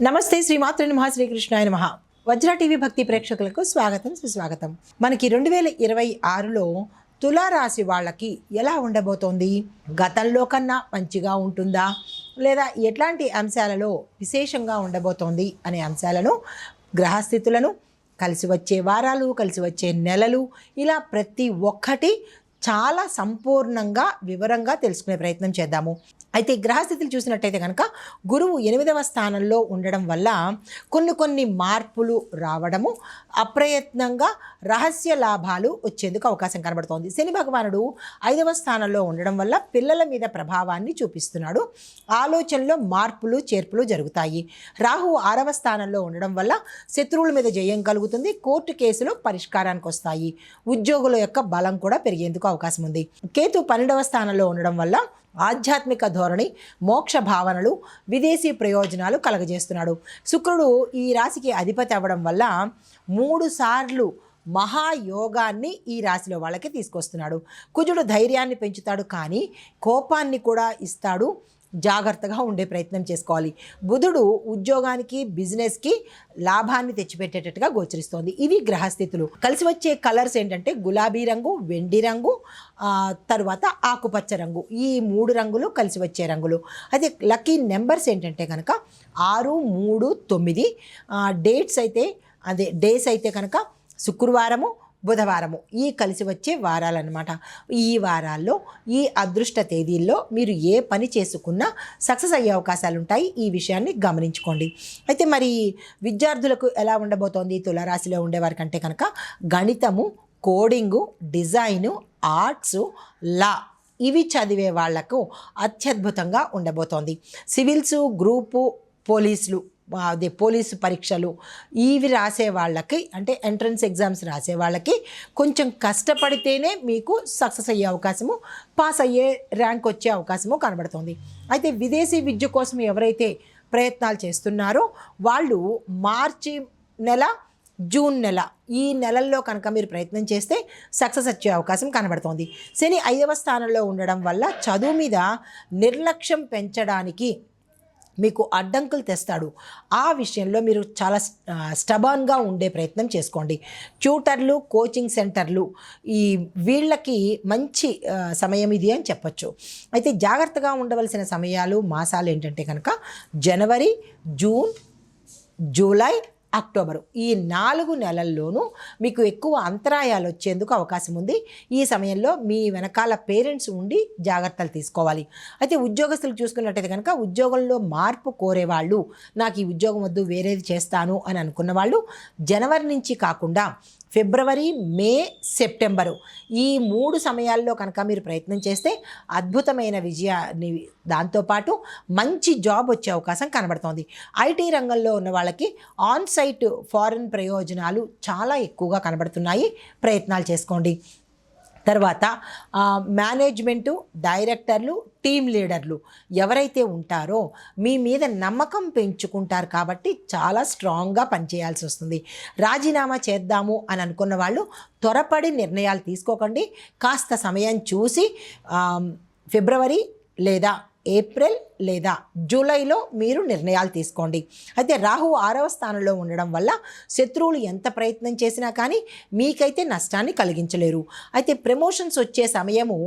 నమస్తే శ్రీమాత్రే నమః శ్రీకృష్ణాయ నమః. వజ్ర టీవీ భక్తి ప్రేక్షకులకు స్వాగతం సుస్వాగతం. మనకి 2026లో తులారాశి వాళ్ళకి ఎలా ఉండబోతోంది? గతంలో కన్నా మంచిగా ఉంటుందా లేదా ఎట్లాంటి అంశాలలో విశేషంగా ఉండబోతోంది అనే అంశాలను, గ్రహస్థితులను, కలిసి వచ్చే వారాలు, కలిసి వచ్చే నెలలు, ఇలా ప్రతి ఒక్కటి చాలా సంపూర్ణంగా వివరంగా తెలుసుకునే ప్రయత్నం చేద్దాము. అయితే గ్రహస్థితులు చూసినట్టయితే కనుక గురువు 8వ స్థానంలో ఉండడం వల్ల కొన్ని మార్పులు రావడము, అప్రయత్నంగా రహస్య లాభాలు వచ్చేందుకు అవకాశం కనబడుతోంది. శని భగవానుడు 5వ స్థానంలో ఉండడం వల్ల పిల్లల మీద ప్రభావాన్ని చూపిస్తున్నాడు. ఆలోచనలో మార్పులు చేర్పులు జరుగుతాయి. రాహు 6వ స్థానంలో ఉండడం వల్ల శత్రువుల మీద జయం కలుగుతుంది. కోర్టు కేసులు పరిష్కారానికి వస్తాయి. ఉద్యోగుల యొక్క బలం కూడా పెరిగేందుకు అవకాశం ఉంది. కేతు 12వ స్థానంలో ఉండడం వల్ల ఆధ్యాత్మిక ధోరణి, మోక్ష భావనలు, విదేశీ ప్రయోజనాలు కలగజేస్తున్నాడు. శుక్రుడు ఈ రాశికి అధిపతి అవ్వడం వల్ల 3 సార్లు మహాయోగాన్ని ఈ రాశిలో వాళ్ళకి తీసుకొస్తున్నాడు. కుజుడు ధైర్యాన్ని పెంచుతాడు, కానీ కోపాన్ని కూడా ఇస్తాడు. జాగ్రత్తగా ఉండే ప్రయత్నం చేసుకోవాలి. బుధుడు ఉద్యోగానికి, బిజినెస్కి లాభాన్ని తెచ్చిపెట్టేటట్టుగా గోచరిస్తోంది. ఇవి గ్రహస్థితులు. కలిసి వచ్చే కలర్స్ ఏంటంటే గులాబీ రంగు, వెండి రంగు, తర్వాత ఆకుపచ్చ రంగు. ఈ 3 రంగులు కలిసి వచ్చే రంగులు. అయితే లక్కీ నెంబర్స్ ఏంటంటే కనుక 6, 3, 9. డేస్ అయితే కనుక శుక్రవారము, బుధవారము ఈ కలిసి వచ్చే వారాలన్నమాట. ఈ వారాల్లో, ఈ అదృష్ట తేదీల్లో మీరు ఏ పని చేసుకున్నా సక్సెస్ అయ్యే అవకాశాలు ఉంటాయి. ఈ విషయాన్ని గమనించుకోండి. అయితే మరి విద్యార్థులకు ఎలా ఉండబోతోంది? తులారాశిలో ఉండేవారి కంటే కనుక గణితము, కోడింగు, డిజైను, ఆర్ట్సు, లా ఇవి చదివే వాళ్లకు అత్యద్భుతంగా ఉండబోతోంది. సివిల్సు, గ్రూపు, పోలీసు పరీక్షలు ఇవి రాసే వాళ్ళకి, అంటే ఎంట్రన్స్ ఎగ్జామ్స్ రాసే వాళ్ళకి కొంచెం కష్టపడితేనే మీకు సక్సెస్ అయ్యే అవకాశము, పాస్ అయ్యే ర్యాంక్ వచ్చే అవకాశము కనబడుతుంది. అయితే విదేశీ విద్య కోసం ఎవరైతే ప్రయత్నాలు చేస్తున్నారో వాళ్ళు మార్చి నెల, జూన్ నెల ఈ నెలల్లో కనుక మీరు ప్రయత్నం చేస్తే సక్సెస్ వచ్చే అవకాశం కనబడుతోంది. శని 5వ స్థానంలో ఉండడం వల్ల చదువు మీద నిర్లక్ష్యం పెంచడానికి మీకు అడ్డంకులు తెస్తాడు. ఆ విషయంలో మీరు చాలా స్టబర్న్గా ఉండే ప్రయత్నం చేసుకోండి. ట్యూటర్లు, కోచింగ్ సెంటర్లు వీళ్ళకి మంచి సమయం ఇది అని చెప్పచ్చు. అయితే జాగ్రత్తగా ఉండవలసిన సమయాలు, మాసాలు ఏంటంటే కనుక జనవరి, జూన్, జూలై, అక్టోబరు ఈ 4 నెలల్లోనూ మీకు ఎక్కువ అంతరాయాలు వచ్చేందుకు అవకాశం ఉంది. ఈ సమయంలో మీ వెనకాల పేరెంట్స్ ఉండి జాగ్రత్తలు తీసుకోవాలి. అయితే ఉద్యోగస్తులు చూసుకున్నట్టయితే కనుక ఉద్యోగంలో మార్పు కోరేవాళ్ళు, నాకు ఈ ఉద్యోగం వద్దు వేరేది చేస్తాను అని అనుకున్న వాళ్ళు జనవరి నుంచి కాకుండా ఫిబ్రవరి, మే, సెప్టెంబరు ఈ 3 సమయాల్లో కనుక మీరు ప్రయత్నం చేస్తే అద్భుతమైన విజయాన్ని, దాంతోపాటు మంచి జాబ్ వచ్చే అవకాశం కనబడుతోంది. ఐటీ రంగంలో ఉన్న వాళ్ళకి ఆన్సైట్ ఫారిన్ ప్రయోజనాలు చాలా ఎక్కువగా కనబడుతున్నాయి. ప్రయత్నాలు చేసుకోండి. తర్వాత మేనేజ్మెంటు, డైరెక్టర్లు, టీమ్ లీడర్లు ఎవరైతే ఉంటారో మీ మీద నమ్మకం పెంచుకుంటారు, కాబట్టి చాలా స్ట్రాంగ్గా పనిచేయాల్సి వస్తుంది. రాజీనామా చేద్దాము అని అనుకున్న వాళ్ళు త్వరపడి నిర్ణయాలు తీసుకోకండి. కాస్త సమయం చూసి ఫిబ్రవరి లేదా ఏప్రిల్ లేదా జూలైలో మీరు నిర్ణయాలు తీసుకోండి. అయితే రాహు 6వ స్థానంలో ఉండడం వల్ల శత్రువులు ఎంత ప్రయత్నం చేసినా కానీ మీకైతే నష్టాన్ని కలిగించలేరు. అయితే ప్రమోషన్స్ వచ్చే సమయము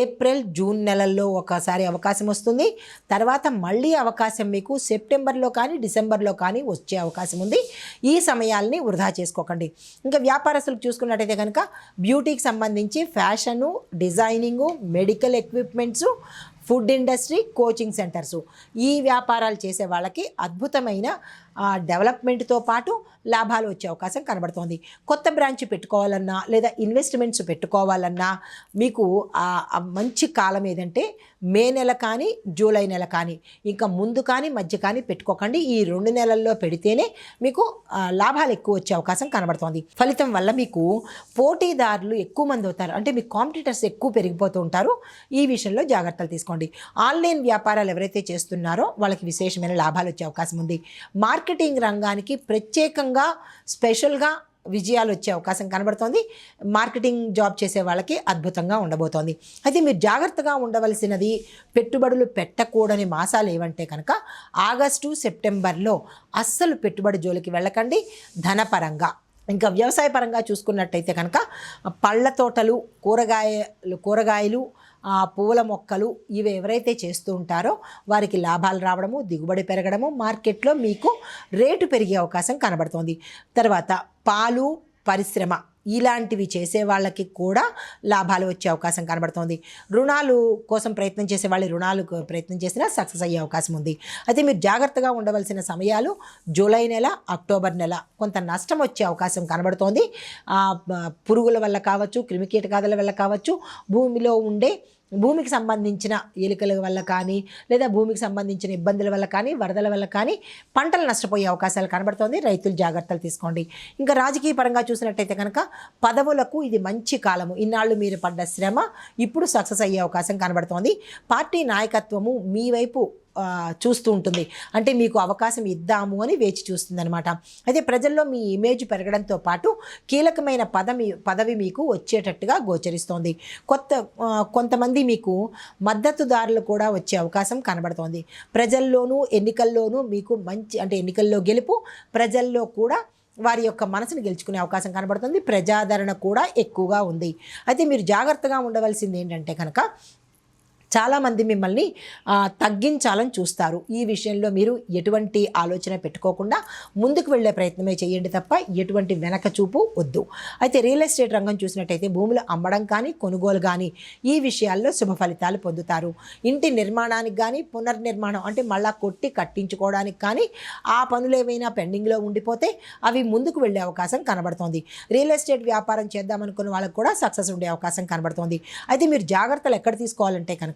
ఏప్రిల్, జూన్ నెలల్లో ఒకసారి అవకాశం వస్తుంది. తర్వాత మళ్ళీ అవకాశం మీకు సెప్టెంబర్లో కానీ డిసెంబర్లో కానీ వచ్చే అవకాశం ఉంది. ఈ సమయాల్ని వృధా చేసుకోకండి. ఇంకా వ్యాపారస్తులకు చూసుకున్నట్టయితే కనుక బ్యూటీకి సంబంధించి fashion, designing, medical equipments, food industry, coaching centres ఈ వ్యాపారాలు చేసే వాళ్ళకి అద్భుతమైన డెవలప్మెంట్తో పాటు లాభాలు వచ్చే అవకాశం కనబడుతోంది. కొత్త బ్రాంచ్ పెట్టుకోవాలన్నా లేదా ఇన్వెస్ట్మెంట్స్ పెట్టుకోవాలన్నా మీకు మంచి కాలం ఏదంటే మే నెల కానీ జూలై నెల కానీ, ఇంకా ముందు కానీ మధ్య కానీ పెట్టుకోకండి. ఈ 2 నెలల్లో పెడితేనే మీకు లాభాలు ఎక్కువ వచ్చే అవకాశం కనబడుతోంది. ఫలితం వల్ల మీకు పోటీదారులు ఎక్కువ మంది అవుతారు, అంటే మీ కాంపిటీటర్స్ ఎక్కువ పెరిగిపోతూ ఉంటారు. ఈ విషయంలో జాగ్రత్తలు తీసుకోండి. ఆన్లైన్ వ్యాపారాలు ఎవరైతే చేస్తున్నారో వాళ్ళకి విశేషమైన లాభాలు వచ్చే అవకాశం ఉంది. మార్కెటింగ్ రంగానికి ప్రత్యేకంగా స్పెషల్గా విజయాలు వచ్చే అవకాశం కనబడుతోంది. మార్కెటింగ్ జాబ్ చేసే వాళ్ళకి అద్భుతంగా ఉండబోతోంది. అయితే మీరు జాగ్రత్తగా ఉండవలసినది, పెట్టుబడులు పెట్టకూడని మాసాలు ఏవంటే కనుక ఆగస్టు, సెప్టెంబర్లో అస్సలు పెట్టుబడి జోలికి వెళ్ళకండి. ధనపరంగా ఇంకా వ్యవసాయ పరంగా చూసుకున్నట్టయితే కనుక పళ్ళ తోటలు, కూరగాయలు, పువ్వుల మొక్కలు ఇవి ఎవరైతే చేస్తూ ఉంటారో వారికి లాభాలు రావడము, దిగుబడి పెరగడము, మార్కెట్లో మీకు రేటు పెరిగే అవకాశం కనబడుతోంది. తర్వాత పాలు పరిశ్రమ ఇలాంటివి చేసే వాళ్ళకి కూడా లాభాలు వచ్చే అవకాశం కనబడుతోంది. రుణాలు కోసం ప్రయత్నం చేసే వాళ్ళు రుణాలు ప్రయత్నం చేసినా సక్సెస్ అయ్యే అవకాశం ఉంది. అయితే మీరు జాగ్రత్తగా ఉండవలసిన సమయాలు జూలై నెల, అక్టోబర్ నెల కొంత నష్టం వచ్చే అవకాశం కనబడుతోంది. పురుగుల వల్ల కావచ్చు, క్రిమికీటకాదుల వల్ల కావచ్చు, భూమికి సంబంధించిన ఎలుకల వల్ల కానీ, లేదా భూమికి సంబంధించిన ఇబ్బందుల వల్ల కానీ, వరదల వల్ల కానీ పంటలు నష్టపోయే అవకాశాలు కనబడుతోంది. రైతులు జాగ్రత్తలు తీసుకోండి. ఇంకా రాజకీయ పరంగా చూసినట్టయితే కనుక పదవులకు ఇది మంచి కాలము. ఇన్నాళ్ళు మీరు పడ్డ శ్రమ ఇప్పుడు సక్సెస్ అయ్యే అవకాశం కనబడుతోంది. పార్టీ నాయకత్వము మీ వైపు చూస్తూ ఉంటుంది. అంటే మీకు అవకాశం ఇద్దాము అని వేచి చూస్తుంది అనమాట. అయితే ప్రజల్లో మీ ఇమేజ్ పెరగడంతో పాటు కీలకమైన పదవి మీకు వచ్చేటట్టుగా గోచరిస్తోంది. కొంతమంది మీకు మద్దతుదారులు కూడా వచ్చే అవకాశం కనబడుతోంది. ప్రజల్లోనూ ఎన్నికల్లోనూ మీకు ఎన్నికల్లో గెలుపు, ప్రజల్లో కూడా వారి యొక్క మనసును గెలుచుకునే అవకాశం కనబడుతుంది. ప్రజాదరణ కూడా ఎక్కువగా ఉంది. అయితే మీరు జాగ్రత్తగా ఉండవలసింది ఏంటంటే కనుక చాలామంది మిమ్మల్ని తగ్గించాలని చూస్తారు. ఈ విషయంలో మీరు ఎటువంటి ఆలోచన పెట్టుకోకుండా ముందుకు వెళ్ళే ప్రయత్నమే చేయండి తప్ప ఎటువంటి వెనక చూపు వద్దు. అయితే రియల్ ఎస్టేట్ రంగం చూసినట్టయితే భూములు అమ్మడం కానీ, కొనుగోలు కానీ ఈ విషయాల్లో శుభ ఫలితాలు పొందుతారు. ఇంటి నిర్మాణానికి కానీ, పునర్నిర్మాణం అంటే మళ్ళా కొట్టి కట్టించుకోవడానికి కానీ ఆ పనులు ఏమైనా పెండింగ్లో ఉండిపోతే అవి ముందుకు వెళ్ళే అవకాశం కనబడుతోంది. రియల్ ఎస్టేట్ వ్యాపారం చేద్దామనుకున్న వాళ్ళకు కూడా సక్సెస్ ఉండే అవకాశం కనబడుతోంది. అయితే మీరు జాగ్రత్తలు ఎక్కడ తీసుకోవాలంటే కనుక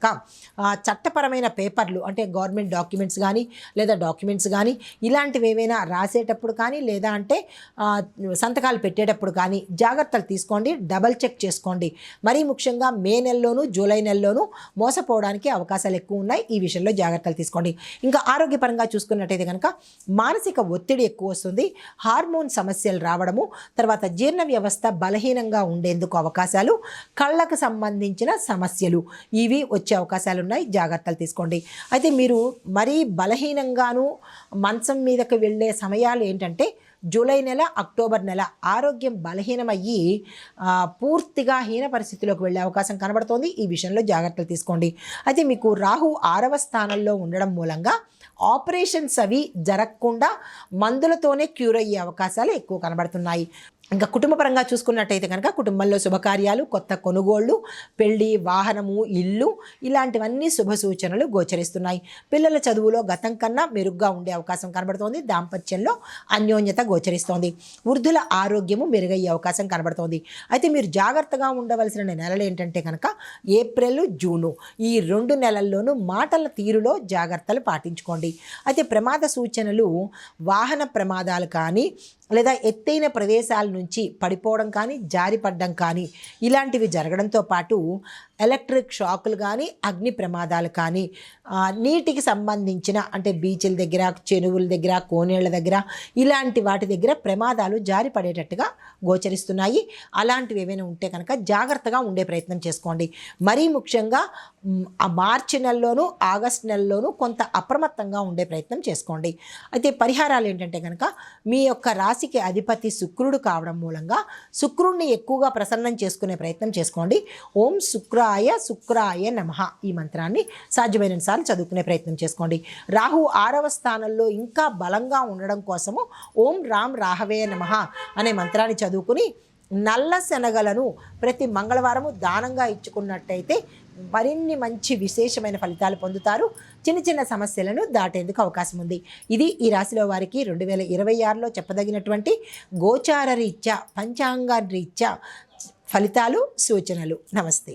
చట్టపరమైన పేపర్లు అంటే గవర్నమెంట్ డాక్యుమెంట్స్ కానీ, లేదా డాక్యుమెంట్స్ కానీ ఇలాంటివి ఏవైనా రాసేటప్పుడు కానీ, లేదా అంటే సంతకాలు పెట్టేటప్పుడు కానీ జాగ్రత్తలు తీసుకోండి. డబల్ చెక్ చేసుకోండి. మరీ ముఖ్యంగా మే నెలలోనూ, జూలై నెలలోనూ మోసపోవడానికి అవకాశాలు ఎక్కువ ఉన్నాయి. ఈ విషయంలో జాగ్రత్తలు తీసుకోండి. ఇంకా ఆరోగ్యపరంగా చూసుకున్నట్టయితే కనుక మానసిక ఒత్తిడి ఎక్కువ వస్తుంది. హార్మోన్ సమస్యలు రావడము, తర్వాత జీర్ణ వ్యవస్థ బలహీనంగా ఉండేందుకు అవకాశాలు, కళ్ళకు సంబంధించిన సమస్యలు ఇవి వచ్చే అవకాశాలు ఉన్నాయి. జాగ్రత్తలు తీసుకోండి. అయితే మీరు మరీ బలహీనంగాను మంచం మీదకి వెళ్ళే సమయాలు ఏంటంటే జూలై నెల, అక్టోబర్ నెల ఆరోగ్యం బలహీనమయ్యి పూర్తిగా హీన పరిస్థితిలోకి వెళ్ళే అవకాశం కనబడుతోంది. ఈ విషయంలో జాగ్రత్తలు తీసుకోండి. అయితే మీకు రాహు 6వ స్థానంలో ఉండడం మూలంగా ఆపరేషన్స్ అవి జరగకుండా మందులతోనే క్యూర్ అయ్యే అవకాశాలు ఎక్కువ కనబడుతున్నాయి. ఇంకా కుటుంబపరంగా చూసుకున్నట్టయితే కనుక కుటుంబంలో శుభకార్యాలు, కొత్త కొనుగోళ్లు, పెళ్లి, వాహనము, ఇల్లు ఇలాంటివన్నీ శుభ సూచనలు గోచరిస్తున్నాయి. పిల్లల చదువులో గతం కన్నా మెరుగ్గా ఉండే అవకాశం కనబడుతోంది. దాంపత్యంలో అన్యోన్యత గోచరిస్తోంది. వృద్ధుల ఆరోగ్యము మెరుగయ్యే అవకాశం కనబడుతోంది. అయితే మీరు జాగ్రత్తగా ఉండవలసిన నెలలు ఏంటంటే కనుక ఏప్రిల్, జూను ఈ 2 నెలల్లోనూ మాటల తీరులో జాగ్రత్తలు పాటించుకోండి. అయితే ప్రమాద సూచనలు వాహన ప్రమాదాలు కానీ, లేదా ఎత్తైన ప్రదేశాల నుంచి పడిపోవడం కానీ, జారిపడడం కానీ ఇలాంటివి జరగడంతో పాటు ఎలక్ట్రిక్ షాకులు కానీ, అగ్ని ప్రమాదాలు కానీ, నీటికి సంబంధించిన అంటే బీచ్ల దగ్గర, చెరువుల దగ్గర, కోనేళ్ల దగ్గర ఇలాంటి వాటి దగ్గర ప్రమాదాలు జారిపడేటట్టుగా గోచరిస్తున్నాయి. అలాంటివి ఏమైనా ఉంటే కనుక జాగ్రత్తగా ఉండే ప్రయత్నం చేసుకోండి. మరీ ముఖ్యంగా మార్చి నెలలోనూ, ఆగస్టు నెలలోనూ కొంత అప్రమత్తంగా ఉండే ప్రయత్నం చేసుకోండి. అయితే పరిహారాలు ఏంటంటే కనుక మీ యొక్క రాశికి అధిపతి శుక్రుడు కావడం మూలంగా శుక్రుడిని ఎక్కువగా ప్రసన్నం చేసుకునే ప్రయత్నం చేసుకోండి. ఓం శుక్రాయ నమః ఈ మంత్రాన్ని సాధ్యమైనంత సార్లు చదువుకునే ప్రయత్నం చేసుకోండి. రాహు 6వ స్థానంలో ఇంకా బలంగా ఉండడం కోసము ఓం రామ్ రాహవే నమః అనే మంత్రాన్ని చదువుకుని నల్ల శనగలను ప్రతి మంగళవారము దానంగా ఇచ్చుకున్నట్టయితే మరిన్ని మంచి విశేషమైన ఫలితాలు పొందుతారు. చిన్న చిన్న సమస్యలను దాటేందుకు అవకాశం ఉంది. ఇది ఈ రాశిలో వారికి 2026లో చెప్పదగినటువంటి గోచార రీత్యా, పంచాంగ రీత్యా ఫలితాలు, సూచనలు. నమస్తే.